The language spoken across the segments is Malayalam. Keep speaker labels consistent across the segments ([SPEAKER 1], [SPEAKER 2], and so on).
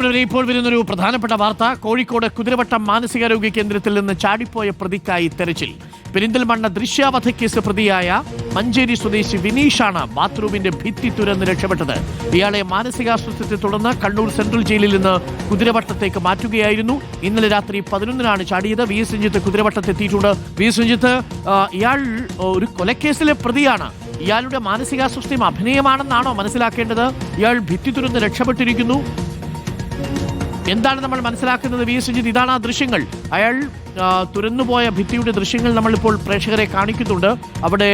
[SPEAKER 1] ഇപ്പോൾ വരുന്നൊരു പ്രധാനപ്പെട്ട വാർത്ത. കോഴിക്കോട് കുതിരവട്ടം മാനസികാരോഗ്യ കേന്ദ്രത്തിൽ നിന്ന് ചാടിപ്പോയ പ്രതിക്കായി തെരച്ചിൽ. പെരിന്തൽമണ്ണ ദൃശ്യാവധക്കേസ് പ്രതിയായ മഞ്ചേരി സ്വദേശി വിനീഷാണ് ബാത്റൂമിന്റെ ഭിത്തി തുരന്ന് രക്ഷപ്പെട്ടത്. ഇയാളെ മാനസികാസ്വാസ്ഥ്യത്തെ തുടർന്ന് കണ്ണൂർ സെൻട്രൽ ജയിലിൽ നിന്ന് കുതിരവട്ടത്തേക്ക് മാറ്റുകയായിരുന്നു. ഇന്നലെ രാത്രി 11-നാണ് ചാടിയത്. വി എസ് രഞ്ജിത്ത് കുതിരവട്ടത്തെത്തിയിട്ടുണ്ട്. വി എസ് രഞ്ജിത്ത്, ഇയാൾ ഒരു കൊലക്കേസിലെ പ്രതിയാണ്. ഇയാളുടെ മാനസികാസ്വാസ്ഥ്യം അഭിനയമാണെന്നാണോ മനസ്സിലാക്കേണ്ടത്? ഇയാൾ ഭിത്തി തുരന്ന് രക്ഷപ്പെട്ടിരിക്കുന്നു. എന്താണ് നമ്മൾ മനസ്സിലാക്കുന്നത്? വി എസ് രഞ്ജിത്ത്, ഇതാണ് ആ ദൃശ്യങ്ങൾ. അയാൾ തുറന്നുപോയ ഭിത്തിയുടെ ദൃശ്യങ്ങൾ നമ്മളിപ്പോൾ പ്രേക്ഷകരെ കാണിക്കുന്നുണ്ട്. അവിടെ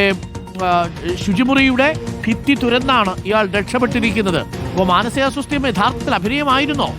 [SPEAKER 1] ശുചിമുറിയുടെ ഭിത്തി തുരന്നാണ് ഇയാൾ രക്ഷപ്പെട്ടിരിക്കുന്നത്. അപ്പോൾ മാനസികാസ്വാസ്ഥ്യം യഥാർത്ഥത്തിൽ അഭിനയമായിരുന്നോ?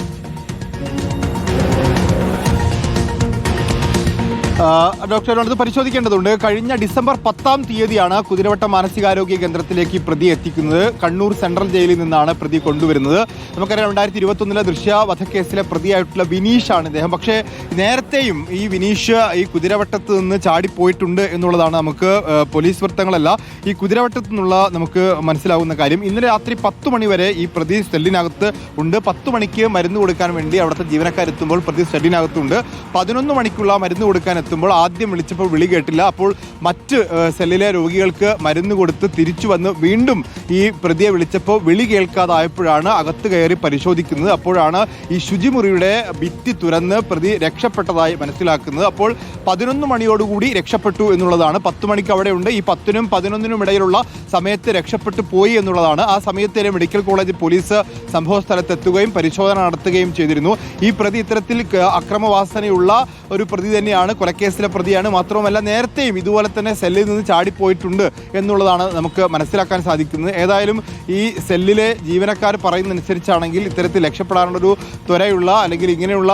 [SPEAKER 2] ഡോക്ടർ, അത് പരിശോധിക്കേണ്ടതുണ്ട്. കഴിഞ്ഞ ഡിസംബർ 10-ാം തീയതിയാണ് കുതിരവട്ടം മാനസികാരോഗ്യ കേന്ദ്രത്തിലേക്ക് പ്രതി എത്തിക്കുന്നത്. കണ്ണൂർ സെൻട്രൽ ജയിലിൽ നിന്നാണ് പ്രതി കൊണ്ടുവരുന്നത്. നമുക്കറിയാം, 2021 ദൃശ്യവധക്കേസിലെ പ്രതിയായിട്ടുള്ള വിനീഷാണ് ഇദ്ദേഹം. പക്ഷേ നേരത്തെയും ഈ വിനീഷ് ഈ കുതിരവട്ടത്ത് നിന്ന് ചാടിപ്പോയിട്ടുണ്ട് എന്നുള്ളതാണ് നമുക്ക് പോലീസ് വൃത്തങ്ങളല്ല, ഈ കുതിരവട്ടത്തു നിന്നുള്ള നമുക്ക് മനസ്സിലാവുന്ന കാര്യം. ഇന്നലെ രാത്രി 10 മണി വരെ ഈ പ്രതി സെല്ലിനകത്ത് ഉണ്ട്. 10 മണിക്ക് മരുന്ന് കൊടുക്കാൻ വേണ്ടി അവിടുത്തെ ജീവനക്കാരെത്തുമ്പോൾ പ്രതി സെല്ലിനകത്തുണ്ട്. 11 മണിക്കുള്ള മരുന്ന് കൊടുക്കാൻ എത്തുമ്പോൾ ആദ്യം വിളിച്ചപ്പോൾ വിളി കേട്ടില്ല. അപ്പോൾ മറ്റ് സെല്ലിലെ രോഗികൾക്ക് മരുന്ന് കൊടുത്ത് തിരിച്ചു വന്ന് വീണ്ടും ഈ പ്രതിയെ വിളിച്ചപ്പോൾ വിളി കേൾക്കാതായപ്പോഴാണ് അകത്ത് കയറി പരിശോധിക്കുന്നത്. അപ്പോഴാണ് ഈ ശുചിമുറിയുടെ ഭിത്തി തുറന്ന് പ്രതി രക്ഷപ്പെട്ടതായി മനസ്സിലാക്കുന്നത്. അപ്പോൾ 11 മണിയോടുകൂടി രക്ഷപ്പെട്ടു എന്നുള്ളതാണ്. 10 മണിക്ക് അവിടെ ഉണ്ട്. ഈ 10-നും 11-നും ഇടയിലുള്ള സമയത്ത് രക്ഷപ്പെട്ടു പോയി എന്നുള്ളതാണ്. ആ സമയത്ത് മെഡിക്കൽ കോളേജ് പോലീസ് സംഭവ സ്ഥലത്തെത്തുകയും പരിശോധന നടത്തുകയും ചെയ്തിരുന്നു. ഈ പ്രതി ഇത്തരത്തിൽ അക്രമവാസനയുള്ള ഒരു പ്രതി തന്നെയാണ്, കൊലക്കേസിലെ പ്രതിയാണ്. മാത്രവുമല്ല നേരത്തെയും ഇതുപോലെ തന്നെ സെല്ലിൽ നിന്ന് ചാടിപ്പോയിട്ടുണ്ട് എന്നുള്ളതാണ് നമുക്ക് മനസ്സിലാക്കാൻ സാധിക്കുന്നത്. ഏതായാലും ഈ സെല്ലിലെ ജീവനക്കാർ പറയുന്നതനുസരിച്ചാണെങ്കിൽ ഇത്തരത്തിൽ രക്ഷപ്പെടാനുള്ളൊരു ത്വരയുള്ള അല്ലെങ്കിൽ ഇങ്ങനെയുള്ള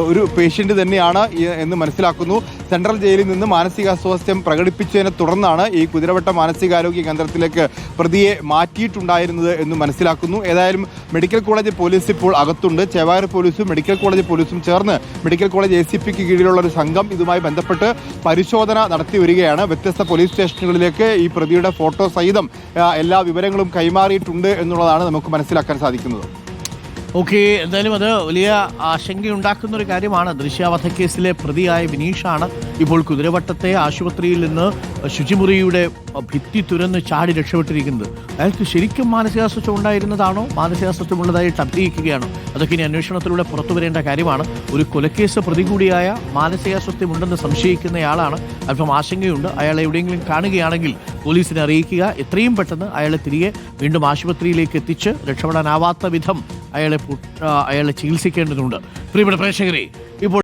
[SPEAKER 2] ഒരു പേഷ്യൻ്റ് തന്നെയാണ് എന്ന് മനസ്സിലാക്കുന്നു. സെൻട്രൽ ജയിലിൽ നിന്ന് മാനസികാസ്വാസ്ഥ്യം പ്രകടിപ്പിച്ചതിനെ തുടർന്നാണ് ഈ കുതിരവട്ടം മാനസികാരോഗ്യ കേന്ദ്രത്തിലേക്ക് പ്രതിയെ മാറ്റിയിട്ടുണ്ടായിരുന്നത് എന്ന് മനസ്സിലാക്കുന്നു. ഏതായാലും മെഡിക്കൽ കോളേജ് പോലീസ് ഇപ്പോൾ അകത്തുണ്ട്. ചേവായൂർ പോലീസും മെഡിക്കൽ കോളേജ് പോലീസും ചേർന്ന് മെഡിക്കൽ കോളേജ് ACPക്ക് കീഴിലുള്ള ഒരു സംഘം ഇതുമായി ബന്ധപ്പെട്ട് പരിശോധന നടത്തി വരികയാണ്. വ്യത്യസ്ത പോലീസ് സ്റ്റേഷനുകളിലേക്ക് ഈ പ്രതിയുടെ ഫോട്ടോ സഹിതം എല്ലാ വിവരങ്ങളും കൈമാറിയിട്ടുണ്ട് എന്നുള്ളതാണ് നമുക്ക് മനസ്സിലാക്കാൻ സാധിക്കുന്നത്.
[SPEAKER 1] ഓക്കെ, എന്തായാലും അത് വലിയ ആശങ്കയുണ്ടാക്കുന്ന ഒരു കാര്യമാണ്. ദൃശ്യാവധക്കേസിലെ പ്രതിയായ വിനീഷാണ് ഇപ്പോൾ കുതിരവട്ടത്തെ ആശുപത്രിയിൽ നിന്ന് ശുചിമുറിയുടെ ഭിത്തി തുരന്ന് ചാടി രക്ഷപ്പെട്ടിരിക്കുന്നത്. അയാൾക്ക് ശരിക്കും മാനസികാസ്വാസ്ഥ്യം ഉണ്ടായിരുന്നതാണോ, മാനസികാസ്വാസ്ഥ്യമുള്ളതായിട്ട് അഭിനയിക്കുകയാണോ? അതൊക്കെ ഇനി അന്വേഷണത്തിലൂടെ പുറത്തു വരേണ്ട കാര്യമാണ്. ഒരു കൊലക്കേസ് പ്രതി കൂടിയായ മാനസികാസ്വാസ്ഥ്യമുണ്ടെന്ന് സംശയിക്കുന്നയാളാണ്. അല്പം ആശങ്കയുണ്ട്. അയാളെ എവിടെയെങ്കിലും കാണുകയാണെങ്കിൽ പോലീസിനെ അറിയിക്കുക. എത്രയും പെട്ടെന്ന് അയാളെ തിരികെ വീണ്ടും ആശുപത്രിയിലേക്ക് എത്തിച്ച് രക്ഷപ്പെടാനാവാത്ത വിധം അയാളെ ചികിത്സിക്കേണ്ടതുണ്ട്. പ്രിയപ്പെട്ട പ്രേക്ഷകരെ, ഇപ്പോൾ